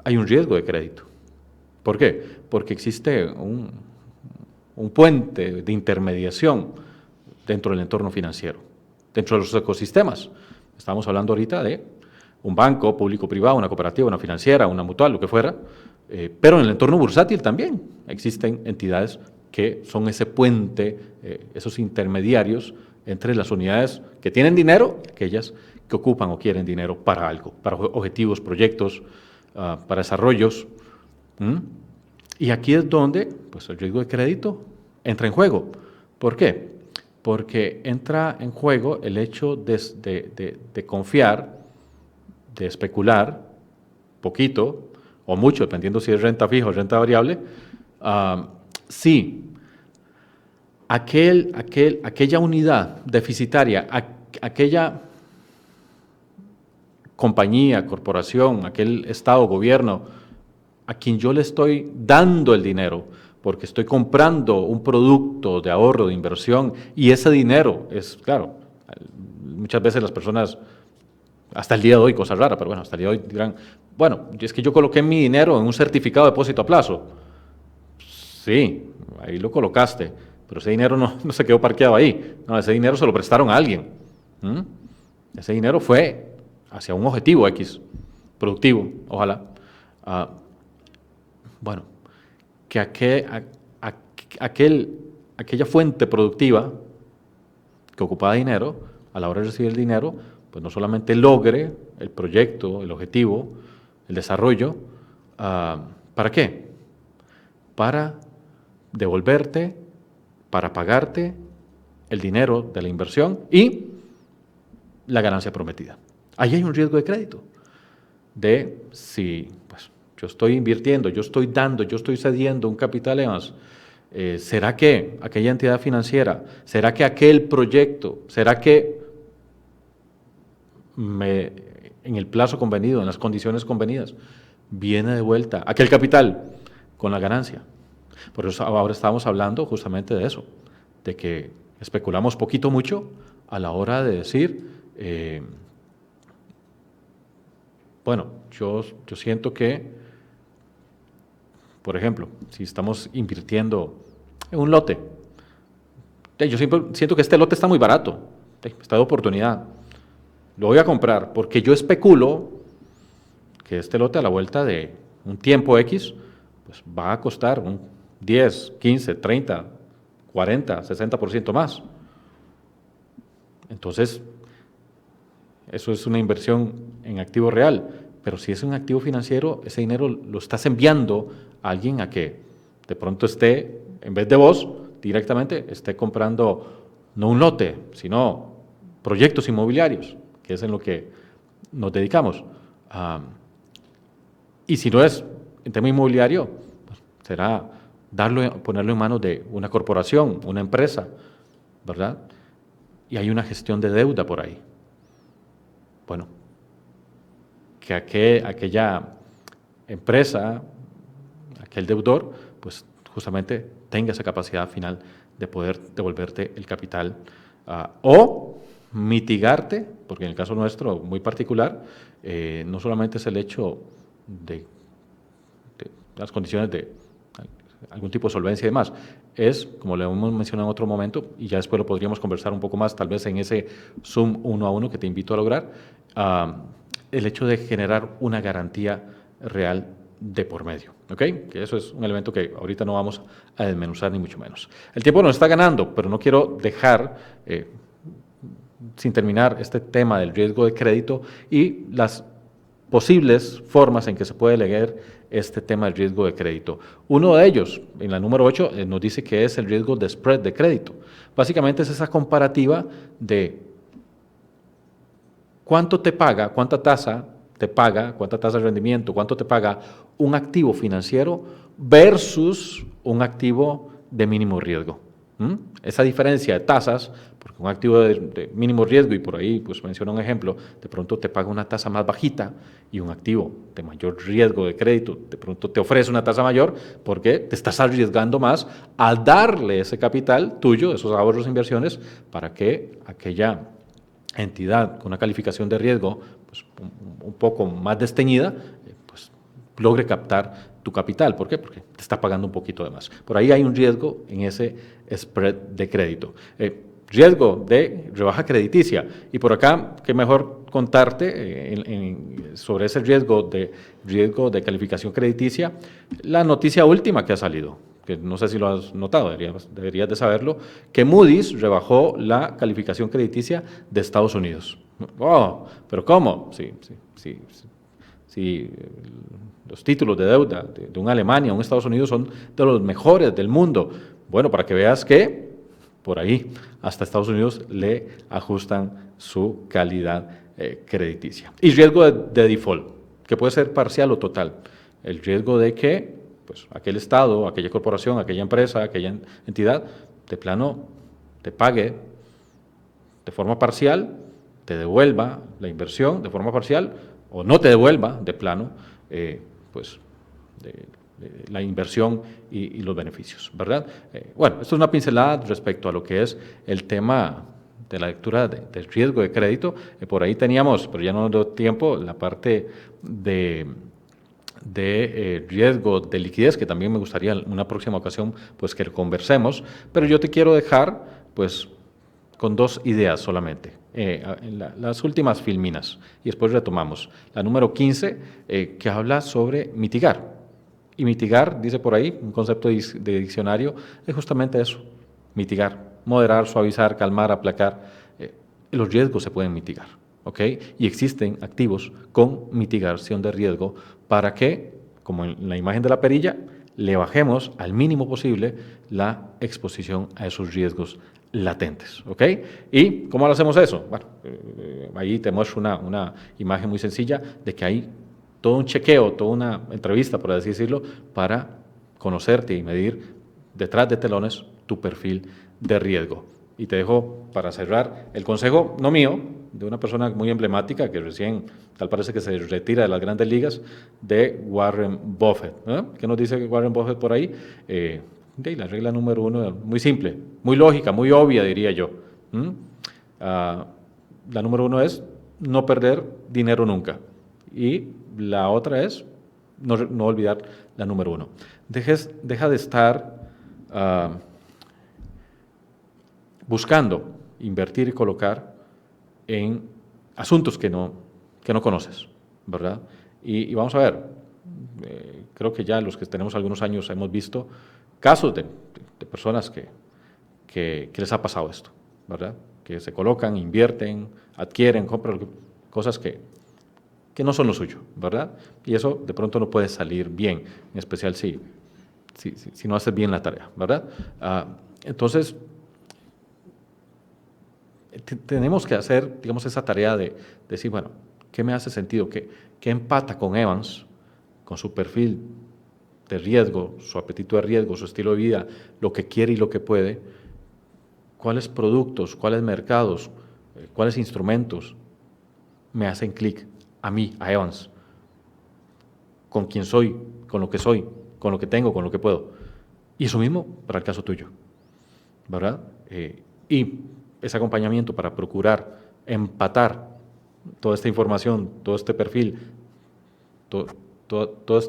hay un riesgo de crédito. ¿Por qué? Porque existe un puente de intermediación dentro del entorno financiero, dentro de los ecosistemas. Estamos hablando ahorita de un banco público-privado, una cooperativa, una financiera, una mutual, lo que fuera, pero en el entorno bursátil también existen entidades que son ese puente, esos intermediarios entre las unidades que tienen dinero y aquellas que ocupan o quieren dinero para algo, para objetivos, proyectos, para desarrollos. Y aquí es donde pues, el riesgo de crédito entra en juego. ¿Por qué? porque entra en juego el hecho de confiar, de especular, poquito o mucho, dependiendo si es renta fija o renta variable, si aquella unidad deficitaria, aquella compañía, corporación, aquel Estado, gobierno, a quien yo le estoy dando el dinero, porque estoy comprando un producto de ahorro, de inversión, y ese dinero es, claro, muchas veces las personas, hasta el día de hoy, cosa rara, pero bueno, hasta el día de hoy dirán, bueno, es que yo coloqué mi dinero en un certificado de depósito a plazo. Sí, ahí lo colocaste, pero ese dinero no se quedó parqueado ahí, no, ese dinero se lo prestaron a alguien. Ese dinero fue hacia un objetivo X, productivo, ojalá. Bueno, que aquella fuente productiva que ocupaba dinero, a la hora de recibir el dinero, pues no solamente logre el proyecto, el objetivo, el desarrollo, ¿para qué? Para devolverte, para pagarte el dinero de la inversión y la ganancia prometida. Ahí hay un riesgo de crédito, de si pues, yo estoy invirtiendo, yo estoy dando, yo estoy cediendo un capital en más, ¿será que aquella entidad financiera, será que aquel proyecto, será que en el plazo convenido, en las condiciones convenidas, viene de vuelta aquel capital con la ganancia? Por eso ahora estamos hablando justamente de eso, de que especulamos poquito mucho a la hora de decir, bueno, yo siento que, por ejemplo, si estamos invirtiendo en un lote, yo siempre siento que este lote está muy barato, está de oportunidad, lo voy a comprar porque yo especulo que este lote a la vuelta de un tiempo X, pues va a costar un 10, 15, 30, 40, 60% más. Entonces, eso es una inversión en activo real, pero si es un activo financiero, ese dinero lo estás enviando a alguien a que de pronto esté, en vez de vos, directamente esté comprando no un lote, sino proyectos inmobiliarios, que es en lo que nos dedicamos. Y si no es en tema inmobiliario, pues será ponerlo en manos de una corporación, una empresa, ¿verdad? Y hay una gestión de deuda por ahí. Bueno, que aquella empresa, aquel deudor, pues justamente tenga esa capacidad final de poder devolverte el capital o mitigarte, porque en el caso nuestro muy particular, no solamente es el hecho de las condiciones de algún tipo de solvencia y demás, es, como le hemos mencionado en otro momento, y ya después lo podríamos conversar un poco más, tal vez en ese Zoom 1 a 1 que te invito a lograr, el hecho de generar una garantía real de por medio, ¿ok? Que eso es un elemento que ahorita no vamos a desmenuzar ni mucho menos. El tiempo nos está ganando, pero no quiero dejar sin terminar este tema del riesgo de crédito y las posibles formas en que se puede leer este tema del riesgo de crédito. Uno de ellos, en la número 8, nos dice que es el riesgo de spread de crédito. Básicamente es esa comparativa de cuánto te paga, cuánta tasa te paga, cuánta tasa de rendimiento, cuánto te paga un activo financiero versus un activo de mínimo riesgo. Esa diferencia de tasas, porque un activo de mínimo riesgo, y por ahí pues menciona un ejemplo, de pronto te paga una tasa más bajita y un activo de mayor riesgo de crédito, de pronto te ofrece una tasa mayor porque te estás arriesgando más al darle ese capital tuyo, esos ahorros e inversiones, para que aquella entidad con una calificación de riesgo pues, un poco más desteñida, pues logre captar tu capital. ¿Por qué? Porque te está pagando un poquito de más. Por ahí hay un riesgo en ese spread de crédito. Riesgo de rebaja crediticia. Y por acá, qué mejor contarte sobre ese riesgo de calificación crediticia, la noticia última que ha salido, que no sé si lo has notado, deberías de saberlo, que Moody's rebajó la calificación crediticia de Estados Unidos. Oh, ¿pero cómo? Sí, los títulos de deuda de un Alemania, un Estados Unidos son de los mejores del mundo. Bueno, para que veas que por ahí hasta Estados Unidos le ajustan su calidad crediticia. Y riesgo de default, que puede ser parcial o total. El riesgo de que pues, aquel Estado, aquella corporación, aquella empresa, aquella entidad, de plano te pague de forma parcial, te devuelva la inversión de forma parcial o no te devuelva de plano pues, la inversión y los beneficios, ¿verdad? Bueno, esto es una pincelada respecto a lo que es el tema de la lectura del riesgo de crédito. Por ahí teníamos, pero ya no nos dio tiempo, la parte de riesgo de liquidez, que también me gustaría en una próxima ocasión pues que conversemos, pero yo te quiero dejar pues con dos ideas solamente, las últimas filminas, y después retomamos. La número 15, que habla sobre mitigar. Y mitigar, dice por ahí, un concepto de diccionario, es justamente eso, mitigar, moderar, suavizar, calmar, aplacar. Los riesgos se pueden mitigar, ¿ok? Y existen activos con mitigación de riesgo para que, como en la imagen de la perilla, le bajemos al mínimo posible la exposición a esos riesgos latentes, ¿ok? ¿Y cómo lo hacemos eso? Bueno, ahí te muestro una imagen muy sencilla de que hay todo un chequeo, toda una entrevista, por así decirlo, para conocerte y medir detrás de telones tu perfil de riesgo. Y te dejo para cerrar el consejo, no mío, de una persona muy emblemática que recién, tal parece que se retira de las grandes ligas, de Warren Buffett. ¿Qué nos dice Warren Buffett por ahí? La regla número 1, muy simple, muy lógica, muy obvia, diría yo. La número 1 es no perder dinero nunca. Y la otra es no olvidar la número 1. Deja de estar buscando invertir y colocar en asuntos que no conoces, ¿verdad? Y vamos a ver, creo que ya los que tenemos algunos años hemos visto casos de personas que les ha pasado esto, ¿verdad? Que se colocan, invierten, adquieren, compran cosas que no son lo suyo, ¿verdad? Y eso de pronto no puede salir bien, en especial si no haces bien la tarea, ¿verdad? Entonces, tenemos que hacer, digamos, esa tarea de decir, bueno, ¿qué me hace sentido? ¿Qué empata con Evans, con su perfil de riesgo, su apetito de riesgo, su estilo de vida, lo que quiere y lo que puede? ¿Cuáles productos, cuáles mercados, cuáles instrumentos me hacen clic a mí, a Evans, con quién soy, con lo que tengo, con lo que puedo? Y eso mismo para el caso tuyo, ¿verdad? Y ese acompañamiento para procurar empatar toda esta información, todo este perfil, toda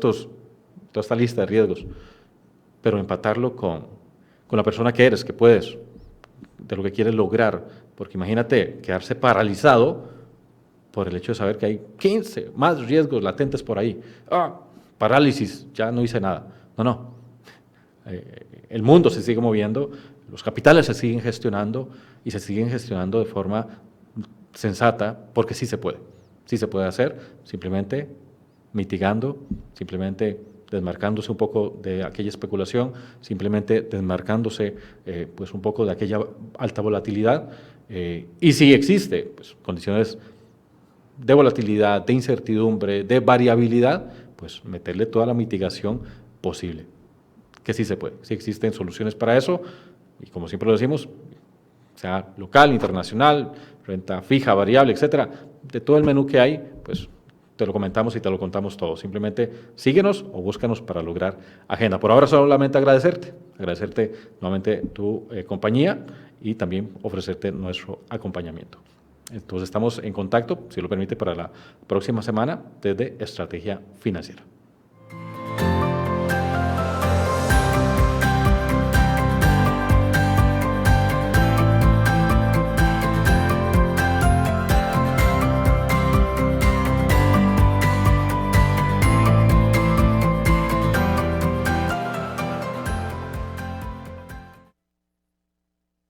esta lista de riesgos, pero empatarlo con la persona que eres, que puedes, de lo que quieres lograr, porque imagínate quedarse paralizado por el hecho de saber que hay 15 más riesgos latentes por ahí. Parálisis, ya no hice nada. No. El mundo se sigue moviendo, los capitales se siguen gestionando y se siguen gestionando de forma sensata, porque sí se puede hacer, simplemente mitigando, simplemente desmarcándose un poco de aquella especulación, simplemente desmarcándose pues un poco de aquella alta volatilidad, y si existe pues, condiciones de volatilidad, de incertidumbre, de variabilidad, pues meterle toda la mitigación posible, que sí se puede, sí existen soluciones para eso, y como siempre lo decimos, sea local, internacional, renta fija, variable, etcétera, de todo el menú que hay, pues te lo comentamos y te lo contamos todo. Simplemente síguenos o búscanos para lograr agenda. Por ahora solamente agradecerte nuevamente tu compañía y también ofrecerte nuestro acompañamiento. Entonces estamos en contacto, si lo permite, para la próxima semana desde Estrategia Financiera.